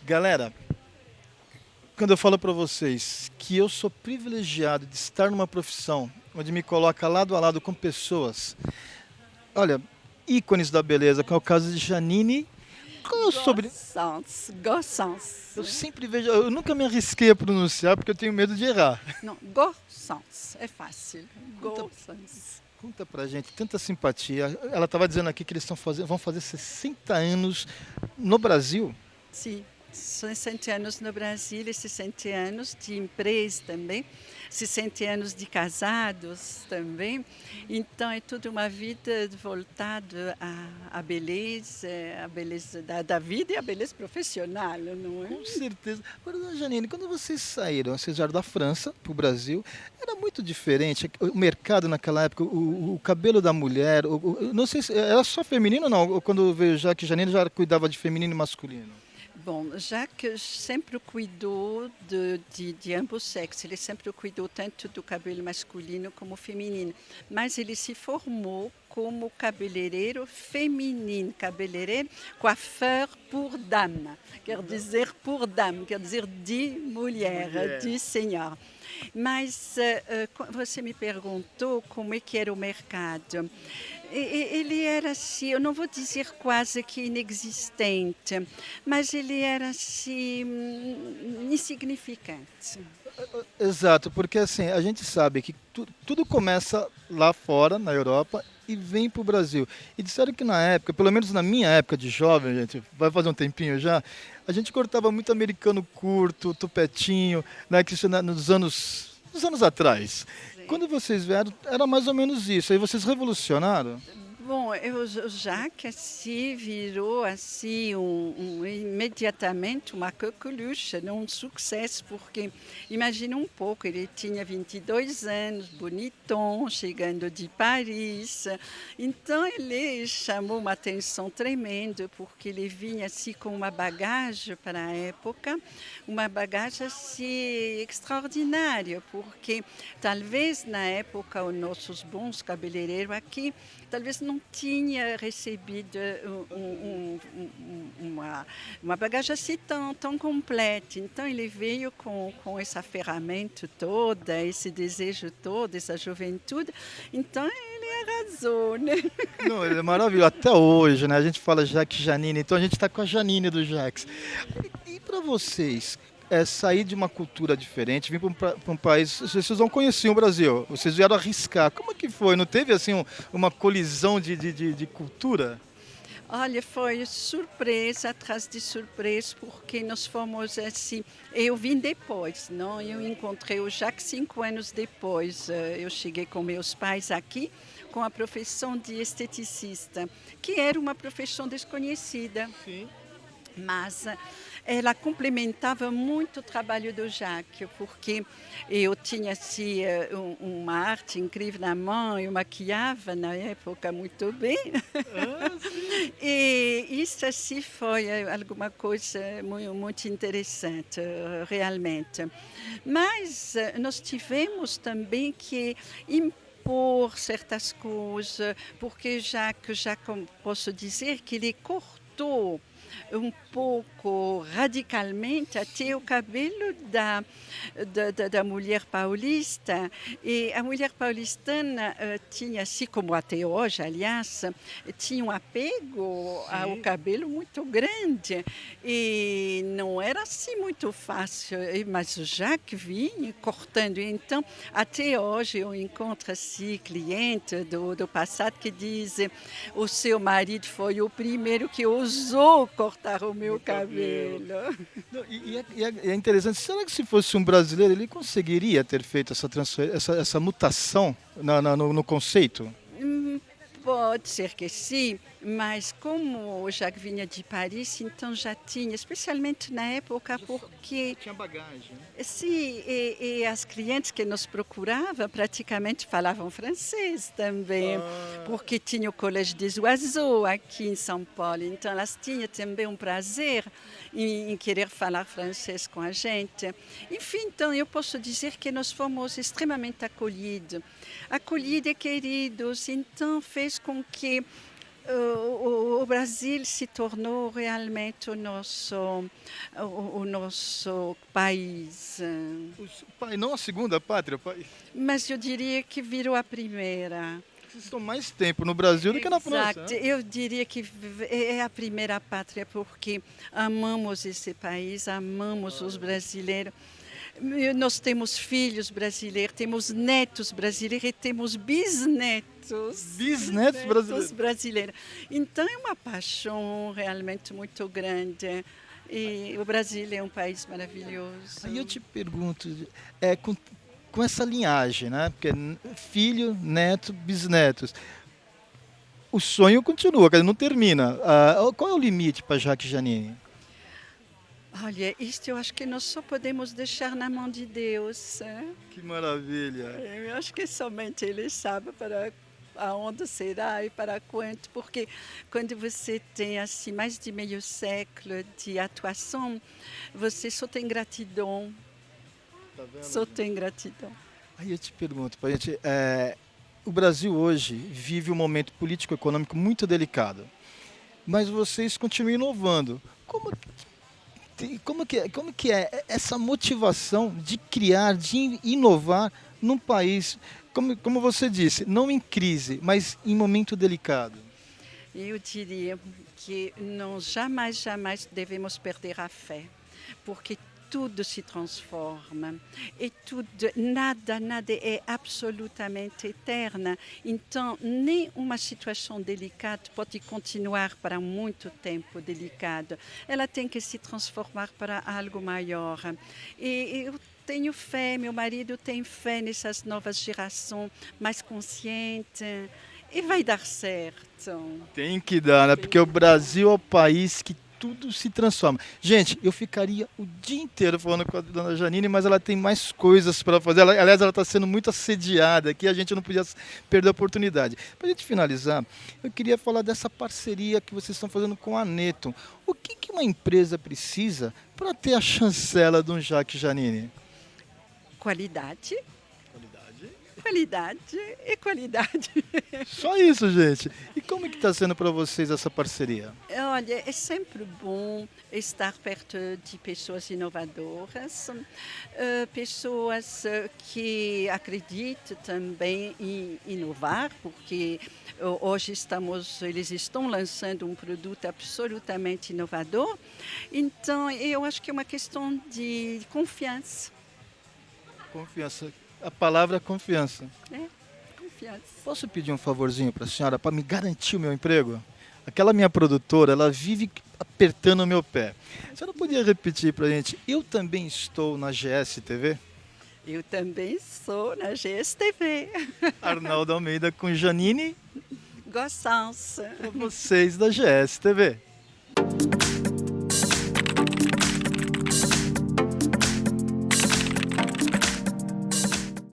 Galera, quando eu falo para vocês que eu sou privilegiado de estar numa profissão onde me coloca lado a lado com pessoas, olha, ícones da beleza, como é o caso de Janine. Qual é o sobre... Gossens, Gossens. Eu sempre vejo, eu nunca me arrisquei a pronunciar porque eu tenho medo de errar. Não, Gossens, é fácil. Conta- Gossens. Conta pra gente, tanta simpatia. Ela estava dizendo aqui que eles vão fazer 60 anos no Brasil. Sim, 60 anos no Brasil e 60 anos de empresa também, 60 anos de casados também. Então é toda uma vida voltada à beleza da vida e à beleza profissional, não é? Com certeza. Agora, dona Janine, quando vocês saíram, vocês vieram da França para o Brasil, era muito diferente. O mercado naquela época, o cabelo da mulher, não sei se era só feminino ou não? Ou quando veio já que Janine já cuidava de feminino e masculino? Bom, Jacques sempre cuidou de ambos sexos, ele sempre cuidou tanto do cabelo masculino como feminino, mas ele se formou como cabeleireiro feminino, cabeleireiro coiffeur pour dame, quer dizer por dame, quer dizer de mulher, de senhor. Mas você me perguntou como é que era o mercado. Ele era assim, eu não vou dizer quase que inexistente, mas ele era assim insignificante. Exato, porque assim, a gente sabe que tudo começa lá fora, na Europa, e vem para o Brasil. E disseram que na época, pelo menos na minha época de jovem, gente, vai fazer um tempinho já, a gente cortava muito americano curto, tupetinho, né, que isso nos anos atrás. Quando vocês vieram, era mais ou menos isso. Aí vocês revolucionaram. Bom, o Jacques assim, virou assim, imediatamente uma coqueluche, um sucesso, porque imagina um pouco, ele tinha 22 anos, bonitão, chegando de Paris. Então ele chamou uma atenção tremenda, porque ele vinha assim com uma bagagem para a época, uma bagagem assim extraordinária, porque talvez na época os nossos bons cabeleireiros aqui talvez não tinha recebido uma bagagem assim tão completa. Então ele veio com essa ferramenta toda, esse desejo todo, essa juventude. Então ele arrasou, né? Não, ele é maravilhoso. Até hoje, né? A gente fala Jacques e Janine, então a gente está com a Janine do Jacques. E para vocês, sair de uma cultura diferente, vir para um país, vocês não conheciam o Brasil, vocês vieram arriscar. Como é que foi? Não teve assim uma colisão de cultura? Olha, foi surpresa atrás de surpresa, porque nós fomos assim. Eu vim depois, não? Eu encontrei o Jacques 5 anos depois. Eu cheguei com meus pais aqui com a profissão de esteticista, que era uma profissão desconhecida. Sim. Mas ela complementava muito o trabalho do Jacques, porque eu tinha assim, uma arte incrível na mão, eu maquiava na época muito bem. E isso assim foi alguma coisa muito interessante, realmente. Mas nós tivemos também que impor certas coisas, porque Jacques, já posso dizer que ele cortou um pouco radicalmente até o cabelo da mulher paulista. E a mulher paulistana tinha, assim como até hoje, aliás, tinha um apego ao cabelo muito grande. E não era assim muito fácil, mas o Jacques vinha cortando. Então, até hoje eu encontro assim, clientes do passado que dizem: o seu marido foi o primeiro que ousou cortar o meu cabelo. Não, é interessante, será que se fosse um brasileiro ele conseguiria ter feito essa mutação no conceito? Pode ser que sim, mas como o Jacques vinha de Paris, então já tinha, especialmente na época, porque Tinha bagagem, né? sim, e as clientes que nos procuravam praticamente falavam francês também, Ah, porque tinha o Colégio des Oiseaux aqui em São Paulo, então elas tinham também um prazer em querer falar francês com a gente. Enfim, então eu posso dizer que nós fomos extremamente acolhidos e queridos, então fez com que o Brasil se tornou realmente o nosso país. pai, não a segunda pátria, pai. Mas eu diria que virou a primeira. Vocês estão mais tempo no Brasil do que na França, Exato. né? Eu diria que é a primeira pátria porque amamos esse país, amamos os brasileiros. Nós temos filhos brasileiros, temos netos brasileiros e temos bisnetos. Bisnetos brasileiros. brasileiros. Então é uma paixão realmente muito grande. E o Brasil é um país maravilhoso. Aí eu te pergunto, com essa linhagem, né? Porque filho, neto, bisnetos. O sonho continua, quer dizer, não termina. Qual é o limite para Jacques Janine? Olha, isto eu acho que nós só podemos deixar na mão de Deus. Que maravilha. Eu acho que somente Ele sabe para aonde será e para quanto, porque quando você tem assim mais de meio século de atuação, você só tem gratidão, Tá vendo? só tem gratidão. Aí eu te pergunto, gente, o Brasil hoje vive um momento político-econômico muito delicado, mas vocês continuam inovando. Como que é essa motivação de criar, de inovar num país, como você disse, não em crise, mas em momento delicado? Eu diria que nós jamais devemos perder a fé, porque tudo se transforma e nada é absolutamente eterno. Então, nem uma situação delicada pode continuar para muito tempo delicada. Ela tem que se transformar para algo maior. E eu tenho fé, meu marido tem fé nessas novas gerações mais conscientes e vai dar certo. Tem que dar, né? Porque o Brasil é o país que tudo se transforma. Gente, eu ficaria o dia inteiro falando com a dona Janine, mas ela tem mais coisas para fazer. Aliás, ela está sendo muito assediada aqui, a gente não podia perder a oportunidade. Para a gente finalizar, eu queria falar dessa parceria que vocês estão fazendo com a Neton. O que uma empresa precisa para ter a chancela de um Jacques Janine? Qualidade, Qualidade. qualidade e qualidade. Só isso, gente. E como é que está sendo para vocês essa parceria? Olha, é sempre bom estar perto de pessoas inovadoras, pessoas que acreditam também em inovar, porque hoje eles estão lançando um produto absolutamente inovador. Então, eu acho que é uma questão de confiança. Confiança. A palavra é confiança. Confiança. Posso pedir um favorzinho para a senhora para me garantir o meu emprego? Aquela minha produtora, ela vive apertando o meu pé. A senhora podia repetir para a gente? Eu também estou na GS TV? Eu também sou na GSTV. Arnaldo Almeida com Janine, Gossance. para vocês da GS TV.